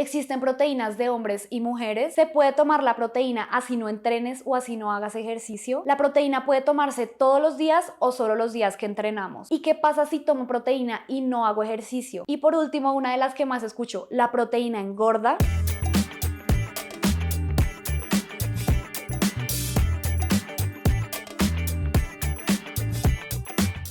Existen proteínas de hombres y mujeres. Se puede tomar la proteína así no entrenes o así no hagas ejercicio. La proteína puede tomarse todos los días o solo los días que entrenamos. ¿Y qué pasa si tomo proteína y no hago ejercicio? Y por último, una de las que más escucho, ¿la proteína engorda?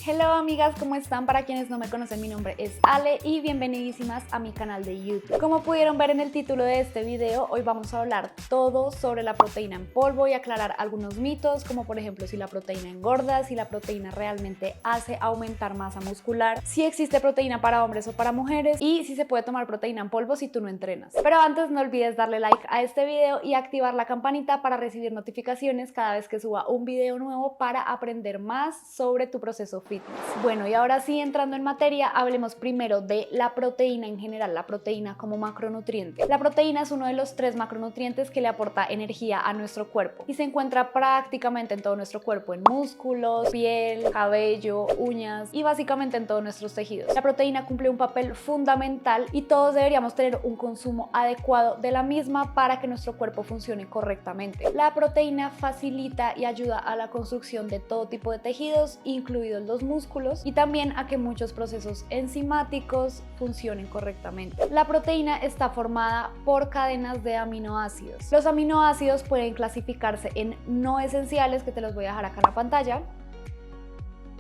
Hello amigas, ¿cómo están? Para quienes no me conocen, mi nombre es Ale y bienvenidísimas a mi canal de YouTube. Como pudieron ver en el título de este video, hoy vamos a hablar todo sobre la proteína en polvo y aclarar algunos mitos, como por ejemplo si la proteína engorda, si la proteína realmente hace aumentar masa muscular, si existe proteína para hombres o para mujeres y si se puede tomar proteína en polvo si tú no entrenas. Pero antes no olvides darle like a este video y activar la campanita para recibir notificaciones cada vez que suba un video nuevo para aprender más sobre tu proceso fitness. Bueno, y ahora sí, entrando en materia, hablemos primero de la proteína en general, la proteína como macronutriente. La proteína es uno de los 3 macronutrientes que le aporta energía a nuestro cuerpo y se encuentra prácticamente en todo nuestro cuerpo, en músculos, piel, cabello, uñas y básicamente en todos nuestros tejidos. La proteína cumple un papel fundamental y todos deberíamos tener un consumo adecuado de la misma para que nuestro cuerpo funcione correctamente. La proteína facilita y ayuda a la construcción de todo tipo de tejidos, incluidos los músculos, y también a que muchos procesos enzimáticos funcionen correctamente. La proteína está formada por cadenas de aminoácidos. Los aminoácidos pueden clasificarse en no esenciales, que te los voy a dejar acá en la pantalla,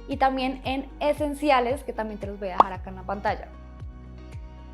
y también en esenciales, que también te los voy a dejar acá en la pantalla.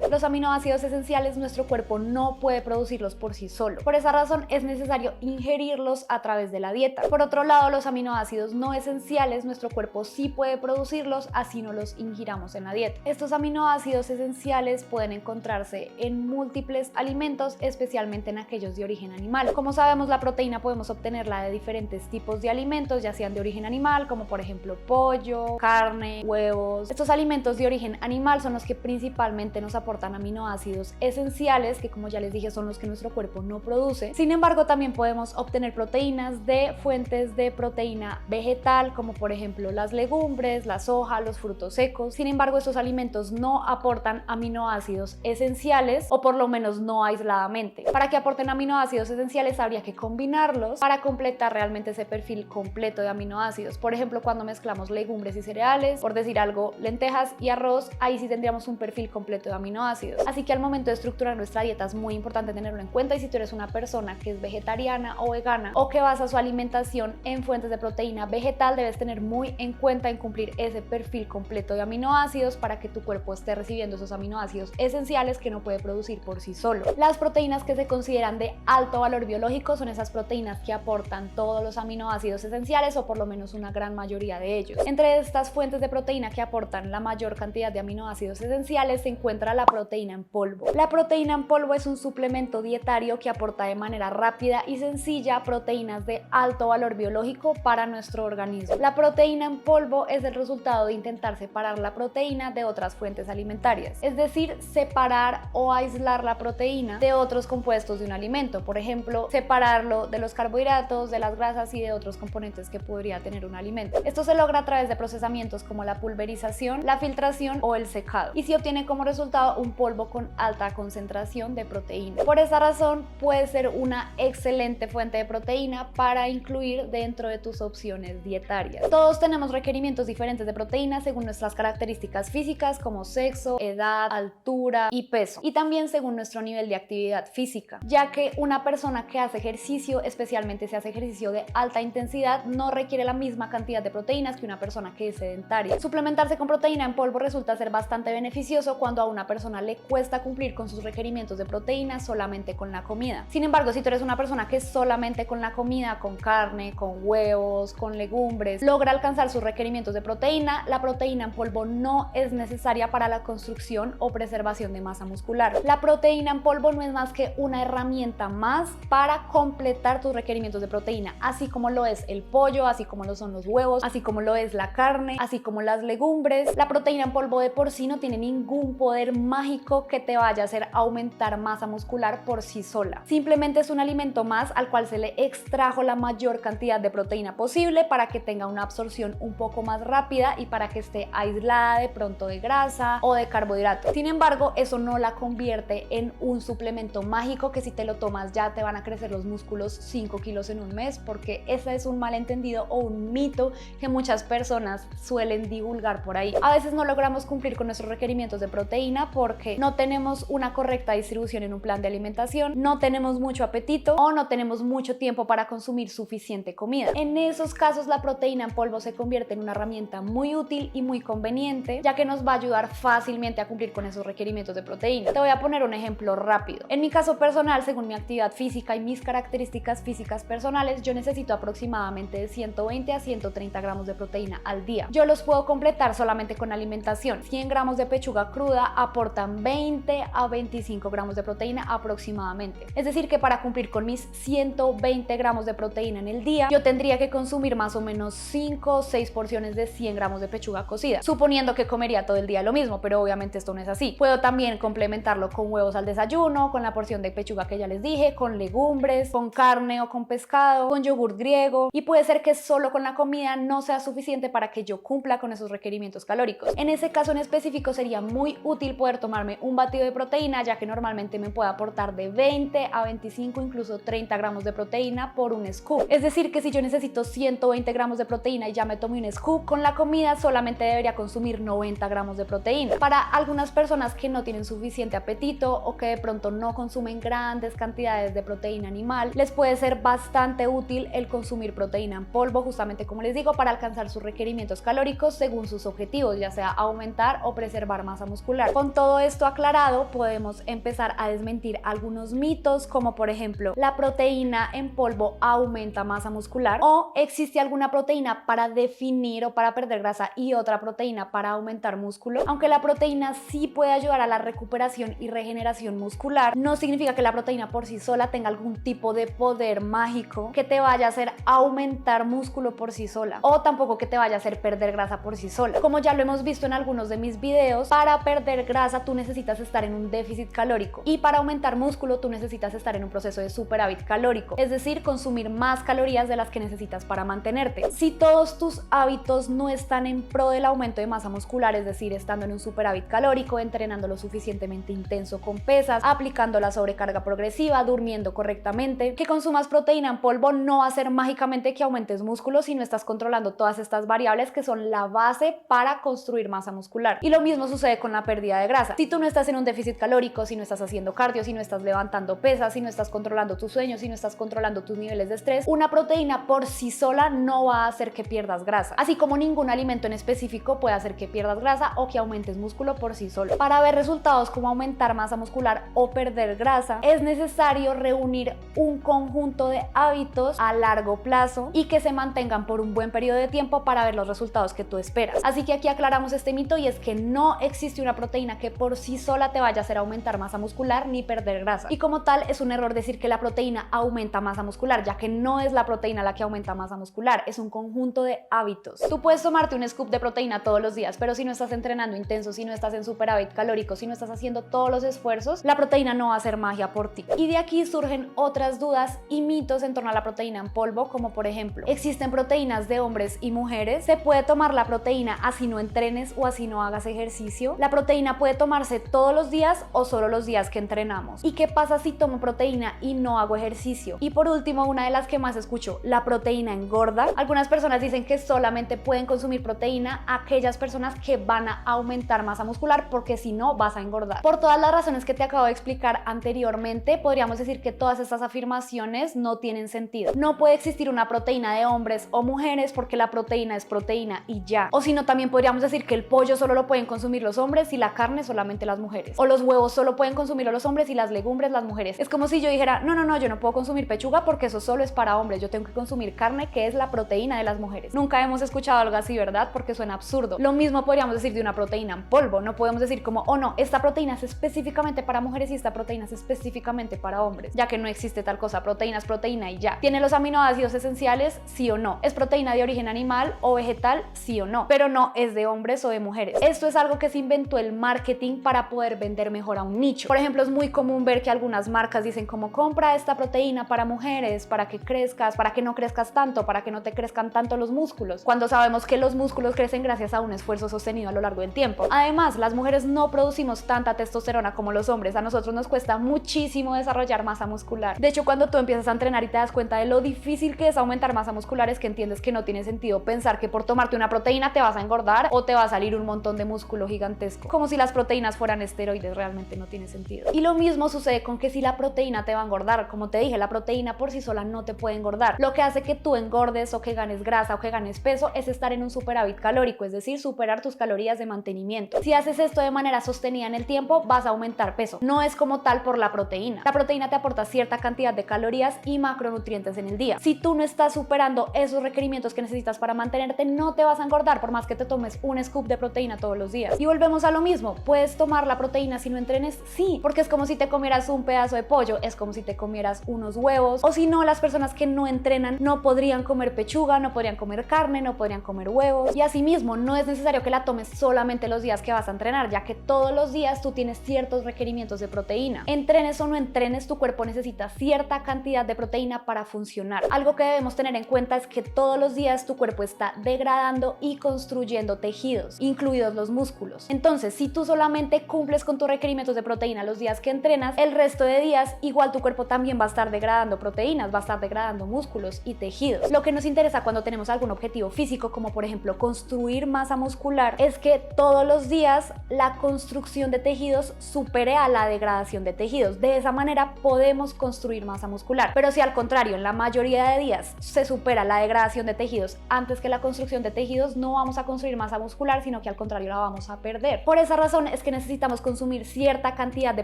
Los aminoácidos esenciales nuestro cuerpo no puede producirlos por sí solo. Por esa razón es necesario ingerirlos a través de la dieta. Por otro lado, los aminoácidos no esenciales nuestro cuerpo sí puede producirlos, así no los ingiramos en la dieta. Estos aminoácidos esenciales pueden encontrarse en múltiples alimentos, especialmente en aquellos de origen animal. Como sabemos, la proteína podemos obtenerla de diferentes tipos de alimentos, ya sean de origen animal, como por ejemplo pollo, carne, huevos. Estos alimentos de origen animal son los que principalmente nos aportan aminoácidos esenciales, que como ya les dije son los que nuestro cuerpo no produce. Sin embargo, también podemos obtener proteínas de fuentes de proteína vegetal, como por ejemplo las legumbres, la soja, los frutos secos. Sin embargo, estos alimentos no aportan aminoácidos esenciales, o por lo menos no aisladamente. Para que aporten aminoácidos esenciales habría que combinarlos para completar realmente ese perfil completo de aminoácidos. Por ejemplo, cuando mezclamos legumbres y cereales, por decir algo, lentejas y arroz, ahí sí tendríamos un perfil completo de aminoácidos. Así que al momento de estructurar nuestra dieta es muy importante tenerlo en cuenta, y si tú eres una persona que es vegetariana o vegana o que basa su alimentación en fuentes de proteína vegetal, debes tener muy en cuenta en cumplir ese perfil completo de aminoácidos para que tu cuerpo esté recibiendo esos aminoácidos esenciales que no puede producir por sí solo. Las proteínas que se consideran de alto valor biológico son esas proteínas que aportan todos los aminoácidos esenciales, o por lo menos una gran mayoría de ellos. Entre estas fuentes de proteína que aportan la mayor cantidad de aminoácidos esenciales se encuentra la proteína en polvo. La proteína en polvo es un suplemento dietario que aporta de manera rápida y sencilla proteínas de alto valor biológico para nuestro organismo. La proteína en polvo es el resultado de intentar separar la proteína de otras fuentes alimentarias, es decir, separar o aislar la proteína de otros compuestos de un alimento, por ejemplo, separarlo de los carbohidratos, de las grasas y de otros componentes que podría tener un alimento. Esto se logra a través de procesamientos como la pulverización, la filtración o el secado, y se obtiene como resultado un polvo con alta concentración de proteína. Por esa razón puede ser una excelente fuente de proteína para incluir dentro de tus opciones dietarias. Todos tenemos requerimientos diferentes de proteína según nuestras características físicas, como sexo, edad, altura y peso, y también según nuestro nivel de actividad física, ya que una persona que hace ejercicio, especialmente si hace ejercicio de alta intensidad, no requiere la misma cantidad de proteínas que una persona que es sedentaria. Suplementarse con proteína en polvo resulta ser bastante beneficioso cuando a una persona le cuesta cumplir con sus requerimientos de proteína solamente con la comida. Sin embargo, si tú eres una persona que solamente con la comida, con carne, con huevos, con legumbres, logra alcanzar sus requerimientos de proteína, la proteína en polvo no es necesaria para la construcción o preservación de masa muscular. La proteína en polvo no es más que una herramienta más para completar tus requerimientos de proteína, así como lo es el pollo, así como lo son los huevos, así como lo es la carne, así como las legumbres. La proteína en polvo de por sí no tiene ningún poder mágico que te vaya a hacer aumentar masa muscular por sí sola. Simplemente es un alimento más al cual se le extrajo la mayor cantidad de proteína posible para que tenga una absorción un poco más rápida y para que esté aislada de pronto de grasa o de carbohidratos. Sin embargo, eso no la convierte en un suplemento mágico que si te lo tomas ya te van a crecer los músculos 5 kilos en un mes, porque ese es un malentendido o un mito que muchas personas suelen divulgar por ahí. A veces no logramos cumplir con nuestros requerimientos de proteína porque no tenemos una correcta distribución en un plan de alimentación, no tenemos mucho apetito o no tenemos mucho tiempo para consumir suficiente comida. En esos casos, la proteína en polvo se convierte en una herramienta muy útil y muy conveniente, ya que nos va a ayudar fácilmente a cumplir con esos requerimientos de proteína. Te voy a poner un ejemplo rápido. En mi caso personal, según mi actividad física y mis características físicas personales, yo necesito aproximadamente de 120 a 130 gramos de proteína al día. Yo los puedo completar solamente con alimentación. 100 gramos de pechuga cruda aportan 20 a 25 gramos de proteína aproximadamente. Es decir, que para cumplir con mis 120 gramos de proteína en el día, yo tendría que consumir más o menos 5 o 6 porciones de 100 gramos de pechuga cocida, suponiendo que comería todo el día lo mismo, pero obviamente esto no es así. Puedo también complementarlo con huevos al desayuno, con la porción de pechuga que ya les dije, con legumbres, con carne o con pescado, con yogur griego, y puede ser que solo con la comida no sea suficiente para que yo cumpla con esos requerimientos calóricos. En ese caso en específico sería muy útil poder tomarme un batido de proteína, ya que normalmente me puede aportar de 20 a 25, incluso 30 gramos de proteína por un scoop. Es decir, que si yo necesito 120 gramos de proteína y ya me tomé un scoop, con la comida solamente debería consumir 90 gramos de proteína. Para algunas personas que no tienen suficiente apetito o que de pronto no consumen grandes cantidades de proteína animal, les puede ser bastante útil el consumir proteína en polvo, justamente como les digo, para alcanzar sus requerimientos calóricos según sus objetivos, ya sea aumentar o preservar masa muscular. Con todo esto aclarado, podemos empezar a desmentir algunos mitos, como por ejemplo, la proteína en polvo aumenta masa muscular, o existe alguna proteína para definir o para perder grasa y otra proteína para aumentar músculo. Aunque la proteína sí puede ayudar a la recuperación y regeneración muscular, no significa que la proteína por sí sola tenga algún tipo de poder mágico que te vaya a hacer aumentar músculo por sí sola, o tampoco que te vaya a hacer perder grasa por sí sola. Como ya lo hemos visto en algunos de mis videos, para perder grasa tú necesitas estar en un déficit calórico, y para aumentar músculo tú necesitas estar en un proceso de superávit calórico, es decir, consumir más calorías de las que necesitas para mantenerte. Si todos tus hábitos no están en pro del aumento de masa muscular, es decir, estando en un superávit calórico, entrenando lo suficientemente intenso con pesas, aplicando la sobrecarga progresiva, durmiendo correctamente, que consumas proteína en polvo no va a ser mágicamente que aumentes músculo si no estás controlando todas estas variables que son la base para construir masa muscular. Y lo mismo sucede con la pérdida de grasa. Si tú no estás en un déficit calórico, si no estás haciendo cardio, si no estás levantando pesas, si no estás controlando tus sueños, si no estás controlando tus niveles de estrés, una proteína por sí sola no va a hacer que pierdas grasa, así como ningún alimento en específico puede hacer que pierdas grasa o que aumentes músculo por sí solo. Para ver resultados como aumentar masa muscular o perder grasa, es necesario reunir un conjunto de hábitos a largo plazo y que se mantengan por un buen periodo de tiempo para ver los resultados que tú esperas. Así que aquí aclaramos este mito, y es que no existe una proteína que por sí sola te vaya a hacer aumentar masa muscular ni perder grasa. Y como tal, es un error decir que la proteína aumenta masa muscular, ya que no es la proteína la que aumenta masa muscular, es un conjunto de hábitos. Tú puedes tomarte un scoop de proteína todos los días, pero si no estás entrenando intenso, si no estás en superávit calórico, si no estás haciendo todos los esfuerzos, la proteína no va a hacer magia por ti. Y de aquí surgen otras dudas y mitos en torno a la proteína en polvo, como por ejemplo, ¿existen proteínas de hombres y mujeres? ¿Se puede tomar la proteína así no entrenes o así no hagas ejercicio? ¿La proteína puede tomarse todos los días o solo los días que entrenamos? ¿Y qué pasa si tomo proteína y no hago ejercicio? Y por último, una de las que más escucho, ¿la proteína engorda? Algunas personas dicen que solamente pueden consumir proteína aquellas personas que van a aumentar masa muscular, porque si no vas a engordar. Por todas las razones que te acabo de explicar anteriormente, podríamos decir que todas estas afirmaciones no tienen sentido. No puede existir una proteína de hombres o mujeres, porque la proteína es proteína y ya. O si no, también podríamos decir que el pollo solo lo pueden consumir los hombres y la carne solamente las mujeres. O los huevos solo pueden consumirlo los hombres y las legumbres las mujeres. Es como si yo dijera, no, yo no puedo consumir pechuga porque eso solo es para hombres, yo tengo que consumir carne, que es la proteína de las mujeres. Nunca hemos escuchado algo así, ¿verdad? Porque suena absurdo. Lo mismo podríamos decir de una proteína en polvo. No podemos decir como, oh no, esta proteína es específicamente para mujeres y esta proteína es específicamente para hombres, ya que no existe tal cosa. Proteína es proteína y ya. ¿Tiene los aminoácidos esenciales? Sí o no. ¿Es proteína de origen animal o vegetal? Sí o no. Pero no es de hombres o de mujeres. Esto es algo que se inventó el marketing marketing para poder vender mejor a un nicho. Por ejemplo, es muy común ver que algunas marcas dicen como compra esta proteína para mujeres, para que crezcas, para que no crezcas tanto, para que no te crezcan tanto los músculos, cuando sabemos que los músculos crecen gracias a un esfuerzo sostenido a lo largo del tiempo. Además, las mujeres no producimos tanta testosterona como los hombres. A nosotros nos cuesta muchísimo desarrollar masa muscular. De hecho, cuando tú empiezas a entrenar y te das cuenta de lo difícil que es aumentar masa muscular, es que entiendes que no tiene sentido pensar que por tomarte una proteína te vas a engordar o te va a salir un montón de músculo gigantesco. Como si las proteínas fueran esteroides, realmente no tiene sentido. Y lo mismo sucede con que si la proteína te va a engordar. Como te dije, la proteína por sí sola no te puede engordar. Lo que hace que tú engordes o que ganes grasa o que ganes peso es estar en un superávit calórico, es decir, superar tus calorías de mantenimiento. Si haces esto de manera sostenida en el tiempo, vas a aumentar peso. No es como tal por la proteína. La proteína te aporta cierta cantidad de calorías y macronutrientes en el día. Si tú no estás superando esos requerimientos que necesitas para mantenerte, no te vas a engordar por más que te tomes un scoop de proteína todos los días. Y volvemos a lo mismo. ¿Puedes tomar la proteína si no entrenes? Sí, porque es como si te comieras un pedazo de pollo, es como si te comieras unos huevos, o si no, las personas que no entrenan no podrían comer pechuga, no podrían comer carne, no podrían comer huevos. Y asimismo, no es necesario que la tomes solamente los días que vas a entrenar, ya que todos los días tú tienes ciertos requerimientos de proteína. Entrenes o no entrenes, tu cuerpo necesita cierta cantidad de proteína para funcionar. Algo que debemos tener en cuenta es que todos los días tu cuerpo está degradando y construyendo tejidos, incluidos los músculos. Entonces, si tú solamente cumples con tus requerimientos de proteína los días que entrenas, el resto de días igual tu cuerpo también va a estar degradando proteínas, va a estar degradando músculos y tejidos. Lo que nos interesa cuando tenemos algún objetivo físico, como por ejemplo construir masa muscular, es que todos los días la construcción de tejidos supere a la degradación de tejidos. De esa manera podemos construir masa muscular. Pero si al contrario, en la mayoría de días se supera la degradación de tejidos antes que la construcción de tejidos, no vamos a construir masa muscular, sino que al contrario la vamos a perder. Por esa razón es que necesitamos consumir cierta cantidad de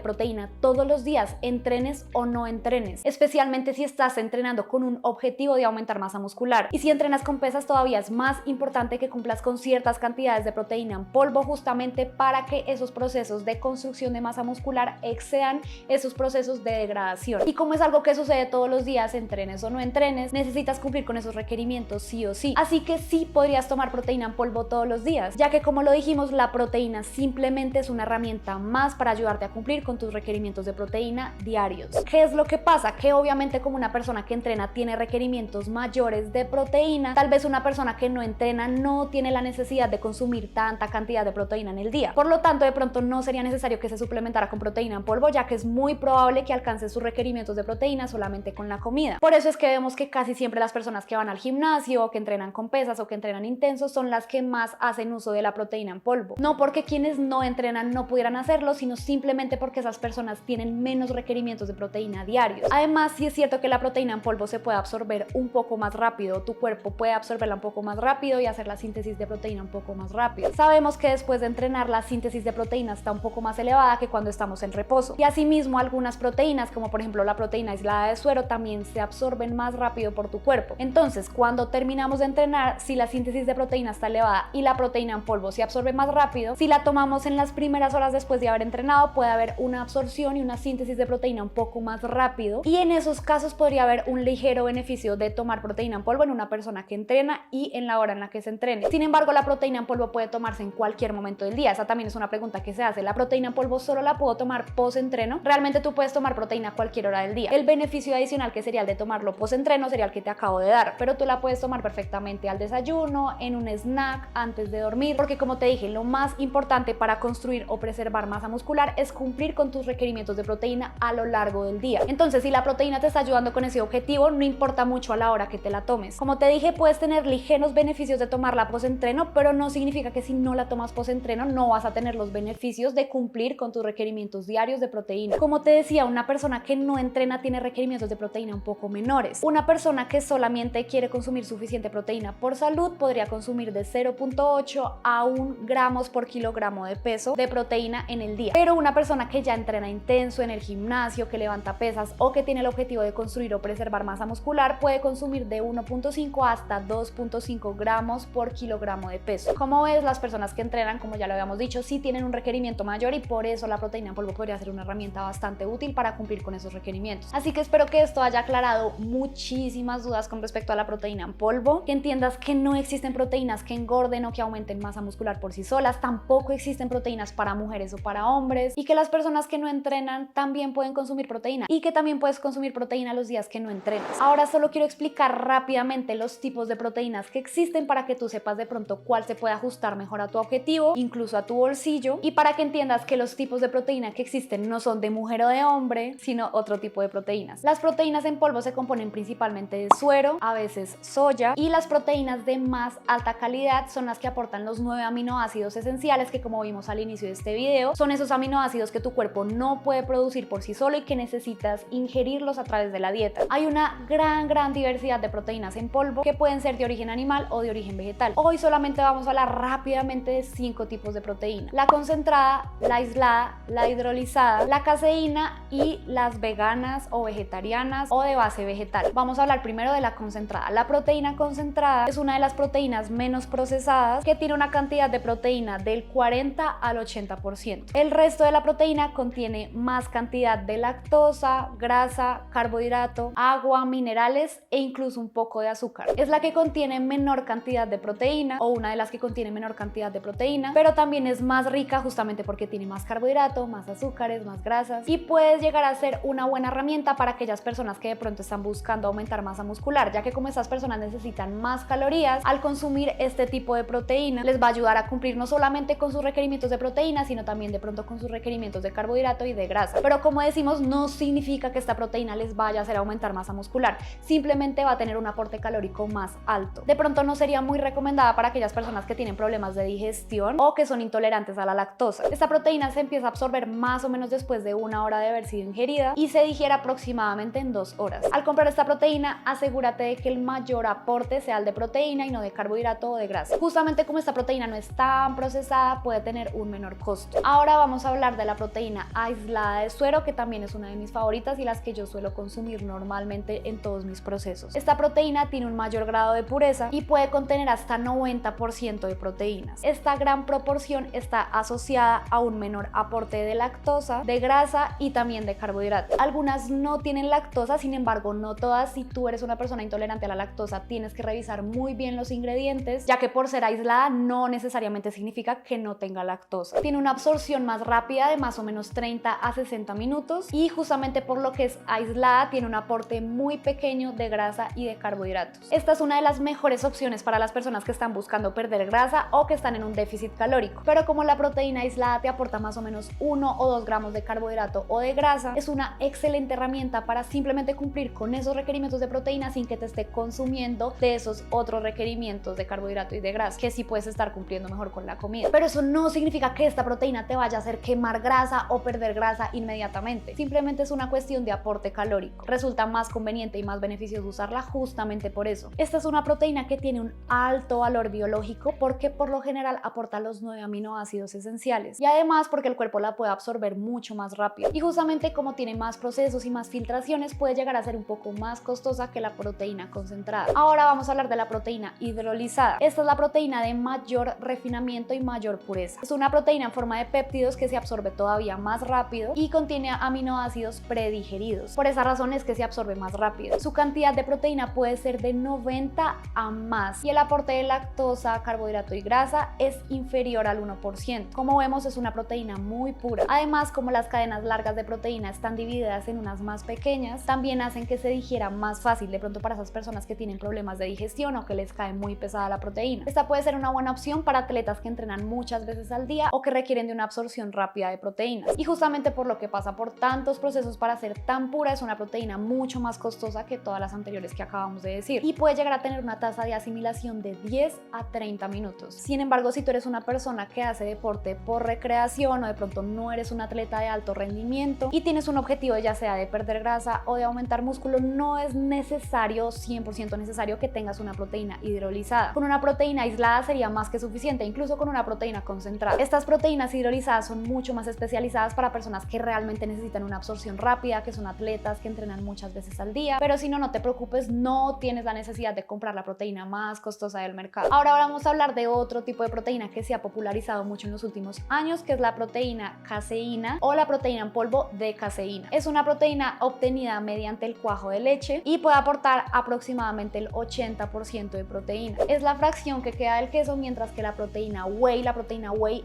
proteína todos los días, entrenes o no entrenes, especialmente si estás entrenando con un objetivo de aumentar masa muscular. Y si entrenas con pesas, todavía es más importante que cumplas con ciertas cantidades de proteína en polvo, justamente para que esos procesos de construcción de masa muscular excedan esos procesos de degradación. Y como es algo que sucede todos los días, entrenes o no entrenes, necesitas cumplir con esos requerimientos sí o sí. Así que sí podrías tomar proteína en polvo todos los días, ya que como lo dijimos, la proteína simplemente es una herramienta más para ayudarte a cumplir con tus requerimientos de proteína diarios. ¿Qué es lo que pasa? Que obviamente como una persona que entrena tiene requerimientos mayores de proteína, tal vez una persona que no entrena no tiene la necesidad de consumir tanta cantidad de proteína en el día. Por lo tanto, de pronto no sería necesario que se suplementara con proteína en polvo, ya que es muy probable que alcance sus requerimientos de proteína solamente con la comida. Por eso es que vemos que casi siempre las personas que van al gimnasio o que entrenan con pesas o que entrenan intensos son las que más hacen uso de la proteína en polvo. No porque quienes no entrenan no pudieran hacerlo, sino simplemente porque esas personas tienen menos requerimientos de proteína diarios. Además, sí es cierto que la proteína en polvo se puede absorber un poco más rápido, tu cuerpo puede absorberla un poco más rápido y hacer la síntesis de proteína un poco más rápido. Sabemos que después de entrenar la síntesis de proteína está un poco más elevada que cuando estamos en reposo. Y asimismo, algunas proteínas, como por ejemplo la proteína aislada de suero, también se absorben más rápido por tu cuerpo. Entonces, cuando terminamos de entrenar, si la síntesis de proteína está elevada y la proteína en polvo se absorbe más rápido, si la tomamos en las primeras horas después de haber entrenado, puede haber una absorción y una síntesis de proteína un poco más rápido, y en esos casos podría haber un ligero beneficio de tomar proteína en polvo en una persona que entrena y en la hora en la que se entrene. Sin embargo, la proteína en polvo puede tomarse en cualquier momento del día. Esa también es una pregunta que se hace. ¿La proteína en polvo solo la puedo tomar post-entreno? Realmente tú puedes tomar proteína a cualquier hora del día. El beneficio adicional que sería el de tomarlo post-entreno sería el que te acabo de dar, pero tú la puedes tomar perfectamente al desayuno, en un snack, antes de dormir, porque como te dije, lo más importante para construir o preservar masa muscular es cumplir con tus requerimientos de proteína a lo largo del día. Entonces, si la proteína te está ayudando con ese objetivo, no importa mucho a la hora que te la tomes. Como te dije, puedes tener ligeros beneficios de tomarla post-entreno, pero no significa que si no la tomas post-entreno no vas a tener los beneficios de cumplir con tus requerimientos diarios de proteína. Como te decía, una persona que no entrena tiene requerimientos de proteína un poco menores. Una persona que solamente quiere consumir suficiente proteína por salud podría consumir de 0.8 a 1 gramos por kilogramo de peso de proteína en el día. Pero una persona que ya entrena intenso en el gimnasio, que levanta pesas o que tiene el objetivo de construir o preservar masa muscular puede consumir de 1.5 hasta 2.5 gramos por kilogramo de peso. Como ves, las personas que entrenan, como ya lo habíamos dicho, sí tienen un requerimiento mayor y por eso la proteína en polvo podría ser una herramienta bastante útil para cumplir con esos requerimientos. Así que espero que esto haya aclarado muchísimas dudas con respecto a la proteína en polvo, que entiendas que no existen proteínas que engorden o que aumenten masa muscular por sí solas, tampoco existen proteínas proteínas para mujeres o para hombres, y que las personas que no entrenan también pueden consumir proteína, y que también puedes consumir proteína los días que no entrenas. Ahora solo quiero explicar rápidamente los tipos de proteínas que existen para que tú sepas de pronto cuál se puede ajustar mejor a tu objetivo, incluso a tu bolsillo, y para que entiendas que los tipos de proteína que existen no son de mujer o de hombre, sino otro tipo de proteínas. Las proteínas en polvo se componen principalmente de suero, a veces soya, y las proteínas de más alta calidad son las que aportan los 9 aminoácidos esenciales que, como vimos al inicio de este video, son esos aminoácidos que tu cuerpo no puede producir por sí solo y que necesitas ingerirlos a través de la dieta. Hay una gran diversidad de proteínas en polvo que pueden ser de origen animal o de origen vegetal. Hoy solamente vamos a hablar rápidamente de 5 tipos de proteína: la concentrada, la aislada, la hidrolizada, la caseína y las veganas o vegetarianas o de base vegetal. Vamos a hablar primero de la concentrada. La proteína concentrada es una de las proteínas menos procesadas, que tiene una cantidad de proteína del 40 al 80%. El resto de la proteína contiene más cantidad de lactosa, grasa, carbohidrato, agua, minerales e incluso un poco de azúcar. Es la que contiene menor cantidad de proteína, o una de las que contiene menor cantidad de proteína, pero también es más rica justamente porque tiene más carbohidrato, más azúcares, más grasas, y puedes llegar a ser una buena herramienta para aquellas personas que de pronto están buscando aumentar masa muscular, ya que como estas personas necesitan más calorías, al consumir este tipo de proteína les va a ayudar a cumplir no solamente con sus requerimientos de proteína, sino también de pronto con sus requerimientos de carbohidrato y de grasa. Pero como decimos, no significa que esta proteína les vaya a hacer aumentar masa muscular, simplemente va a tener un aporte calórico más alto. De pronto no sería muy recomendada para aquellas personas que tienen problemas de digestión o que son intolerantes a la lactosa. Esta proteína se empieza a absorber más o menos después de 1 hora de haber sido ingerida y se digiere aproximadamente en 2 horas. Al comprar esta proteína, asegúrate de que el mayor aporte sea el de proteína y no de carbohidrato o de grasa. Justamente como esta proteína no es tan procesada, puede tener un menor costo. Ahora vamos a hablar de la proteína aislada de suero, que también es una de mis favoritas y las que yo suelo consumir normalmente en todos mis procesos. Esta proteína tiene un mayor grado de pureza y puede contener hasta 90% de proteínas. Esta gran proporción está asociada a un menor aporte de lactosa, de grasa y también de carbohidrato. Algunas no tienen lactosa, sin embargo no todas. Si tú eres una persona intolerante a la lactosa, tienes que revisar muy bien los ingredientes, ya que por ser aislada no necesariamente significa que no tenga lactosa. Tiene una absorción más rápida de más o menos 30 a 60 minutos y justamente por lo que es aislada tiene un aporte muy pequeño de grasa y de carbohidratos. Esta es una de las mejores opciones para las personas que están buscando perder grasa o que están en un déficit calórico, pero como la proteína aislada te aporta más o menos 1 o 2 gramos de carbohidrato o de grasa, es una excelente herramienta para simplemente cumplir con esos requerimientos de proteína sin que te esté consumiendo de esos otros requerimientos de carbohidrato y de grasa, que sí puedes estar cumpliendo mejor con la comida. Pero eso no significa que esta proteína te vaya a hacer quemar grasa o perder grasa inmediatamente. Simplemente es una cuestión de aporte calórico. Resulta más conveniente y más beneficioso usarla justamente por eso. Esta es una proteína que tiene un alto valor biológico porque por lo general aporta los 9 aminoácidos esenciales, y además porque el cuerpo la puede absorber mucho más rápido, y justamente como tiene más procesos y más filtraciones puede llegar a ser un poco más costosa que la proteína concentrada. Ahora vamos a hablar de la proteína hidrolizada. Esta es la proteína de mayor refinamiento y mayor pureza. Es una proteína en forma de péptidos que se absorbe todavía más rápido y contiene aminoácidos predigeridos. Por esa razón es que se absorbe más rápido. Su cantidad de proteína puede ser de 90 a más y el aporte de lactosa, carbohidrato y grasa es inferior al 1%. Como vemos, es una proteína muy pura. Además, como las cadenas largas de proteína están divididas en unas más pequeñas, también hacen que se digiera más fácil de pronto para esas personas que tienen problemas de digestión o que les cae muy pesada la proteína. Esta puede ser una buena opción para atletas que entrenan muchas veces al día o que requieren de una absorción rápida de proteínas. Y justamente por lo que pasa por tantos procesos para ser tan pura, es una proteína mucho más costosa que todas las anteriores que acabamos de decir y puede llegar a tener una tasa de asimilación de 10 a 30 minutos. Sin embargo, si tú eres una persona que hace deporte por recreación o de pronto no eres un atleta de alto rendimiento y tienes un objetivo ya sea de perder grasa o de aumentar músculo, no es necesario, 100% necesario, que tengas una proteína hidrolizada. Con una proteína aislada sería más que suficiente, incluso con una proteína concentrada. Estas proteínas hidrolizadas son mucho más especializadas para personas que realmente necesitan una absorción rápida, que son atletas, que entrenan muchas veces al día, pero si no, no te preocupes, no tienes la necesidad de comprar la proteína más costosa del mercado. Ahora vamos a hablar de otro tipo de proteína que se ha popularizado mucho en los últimos años, que es la proteína caseína o la proteína en polvo de caseína. Es una proteína obtenida mediante el cuajo de leche y puede aportar aproximadamente el 80% de proteína. Es la fracción que queda del queso, mientras que la proteína whey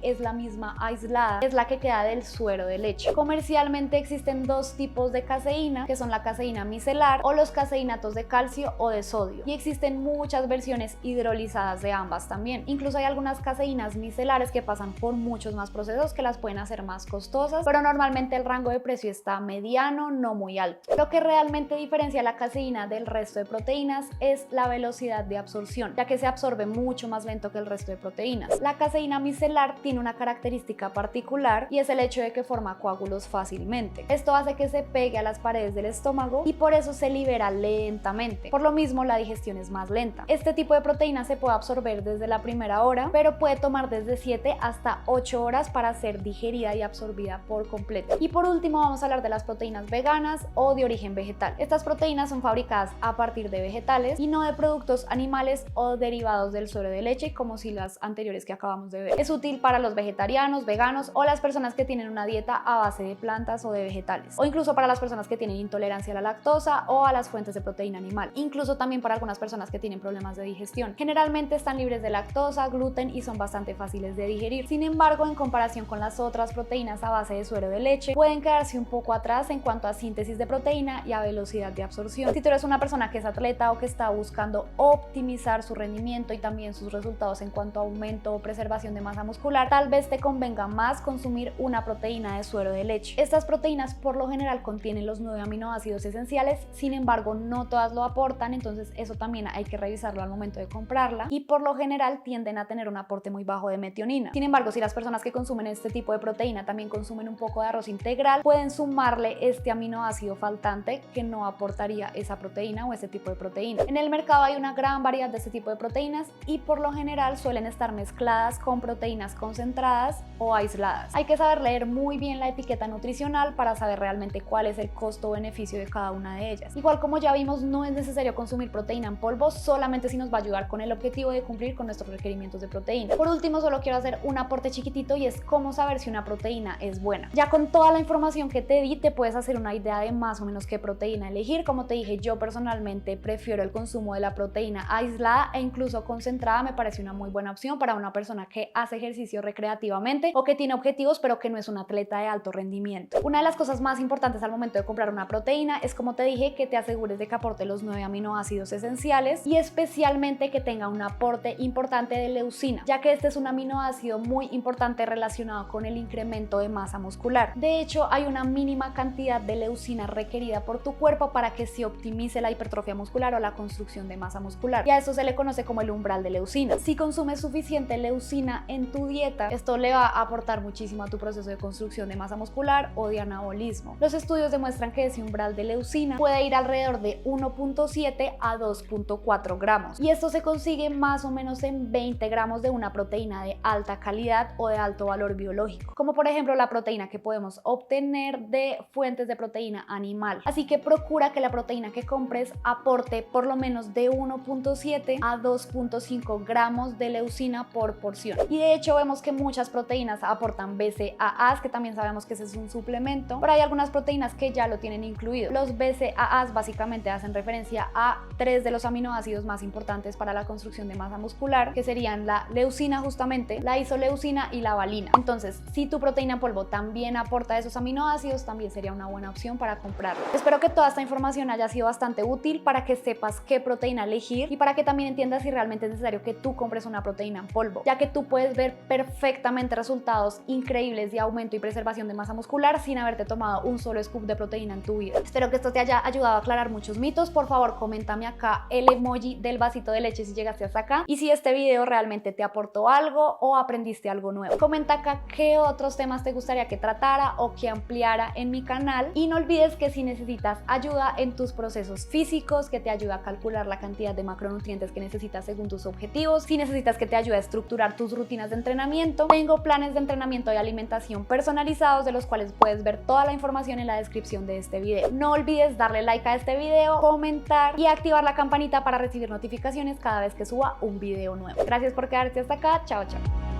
es la la misma aislada es la que queda del suero de leche. Comercialmente existen dos tipos de caseína, que son la caseína micelar o los caseinatos de calcio o de sodio, y existen muchas versiones hidrolizadas de ambas también. Incluso hay algunas caseínas micelares que pasan por muchos más procesos que las pueden hacer más costosas, pero normalmente el rango de precio está mediano, no muy alto. Lo que realmente diferencia la caseína del resto de proteínas es la velocidad de absorción, ya que se absorbe mucho más lento que el resto de proteínas. La caseína micelar tiene una característica particular y es el hecho de que forma coágulos fácilmente. Esto hace que se pegue a las paredes del estómago y por eso se libera lentamente. Por lo mismo, la digestión es más lenta. Este tipo de proteína se puede absorber desde la primera hora, pero puede tomar desde 7 hasta 8 horas para ser digerida y absorbida por completo. Y por último, vamos a hablar de las proteínas veganas o de origen vegetal. Estas proteínas son fabricadas a partir de vegetales y no de productos animales o derivados del suero de leche, como si las anteriores que acabamos de ver. Es útil para los vegetarianos, veganos o las personas que tienen una dieta a base de plantas o de vegetales, o incluso para las personas que tienen intolerancia a la lactosa o a las fuentes de proteína animal, incluso también para algunas personas que tienen problemas de digestión. Generalmente están libres de lactosa, gluten y son bastante fáciles de digerir. Sin embargo, en comparación con las otras proteínas a base de suero de leche, pueden quedarse un poco atrás en cuanto a síntesis de proteína y a velocidad de absorción. Si tú eres una persona que es atleta o que está buscando optimizar su rendimiento y también sus resultados en cuanto a aumento o preservación de masa muscular, tal vez te convenga más consumir una proteína de suero de leche. Estas proteínas por lo general contienen los 9 aminoácidos esenciales, sin embargo no todas lo aportan, entonces eso también hay que revisarlo al momento de comprarla, y por lo general tienden a tener un aporte muy bajo de metionina. Sin embargo, si las personas que consumen este tipo de proteína también consumen un poco de arroz integral, pueden sumarle este aminoácido faltante que no aportaría esa proteína o ese tipo de proteína. En el mercado hay una gran variedad de este tipo de proteínas y por lo general suelen estar mezcladas con proteínas concentradas o aisladas. Hay que saber leer muy bien la etiqueta nutricional para saber realmente cuál es el costo-beneficio de cada una de ellas. Igual, como ya vimos, no es necesario consumir proteína en polvo solamente si nos va a ayudar con el objetivo de cumplir con nuestros requerimientos de proteína. Por último, solo quiero hacer un aporte chiquitito y es cómo saber si una proteína es buena. Ya con toda la información que te di, te puedes hacer una idea de más o menos qué proteína elegir. Como te dije, yo personalmente prefiero el consumo de la proteína aislada e incluso concentrada. Me parece una muy buena opción para una persona que hace ejercicio recreativamente o que tiene objetivos pero que no es un atleta de alto rendimiento. Una de las cosas más importantes al momento de comprar una proteína es, como te dije, que te asegures de que aporte los 9 aminoácidos esenciales y especialmente que tenga un aporte importante de leucina, ya que este es un aminoácido muy importante relacionado con el incremento de masa muscular. De hecho, hay una mínima cantidad de leucina requerida por tu cuerpo para que se optimice la hipertrofia muscular o la construcción de masa muscular, y a eso se le conoce como el umbral de leucina. Si consumes suficiente leucina en tu dieta, esto le va a aportar muchísimo a tu proceso de construcción de masa muscular o de anabolismo. Los estudios demuestran que ese umbral de leucina puede ir alrededor de 1.7 a 2.4 gramos, y esto se consigue más o menos en 20 gramos de una proteína de alta calidad o de alto valor biológico, como por ejemplo la proteína que podemos obtener de fuentes de proteína animal. Así que procura que la proteína que compres aporte por lo menos de 1.7 a 2.5 gramos de leucina por porción. Y de hecho vemos que muchas proteínas aportan BCAAs, que también sabemos que ese es un suplemento, pero hay algunas proteínas que ya lo tienen incluido. Los BCAAs básicamente hacen referencia a 3 de los aminoácidos más importantes para la construcción de masa muscular, que serían la leucina justamente, la isoleucina y la valina. Entonces, si tu proteína en polvo también aporta esos aminoácidos, también sería una buena opción para comprarlo. Espero que toda esta información haya sido bastante útil para que sepas qué proteína elegir y para que también entiendas si realmente es necesario que tú compres una proteína en polvo, ya que tú puedes ver perfectamente resultados increíbles de aumento y preservación de masa muscular sin haberte tomado un solo scoop de proteína en tu vida. Espero que esto te haya ayudado a aclarar muchos mitos. Por favor, coméntame acá el emoji del vasito de leche si llegaste hasta acá y si este video realmente te aportó algo o aprendiste algo nuevo. Comenta acá qué otros temas te gustaría que tratara o que ampliara en mi canal, y no olvides que si necesitas ayuda en tus procesos físicos, que te ayuda a calcular la cantidad de macronutrientes que necesitas según tus objetivos, si necesitas que te ayude a estructurar tus rutinas de entrenamiento, tengo planes de entrenamiento y alimentación personalizados, de los cuales puedes ver toda la información en la descripción de este video. No olvides darle like a este video, comentar y activar la campanita para recibir notificaciones cada vez que suba un video nuevo. Gracias por quedarte hasta acá. Chao, chao.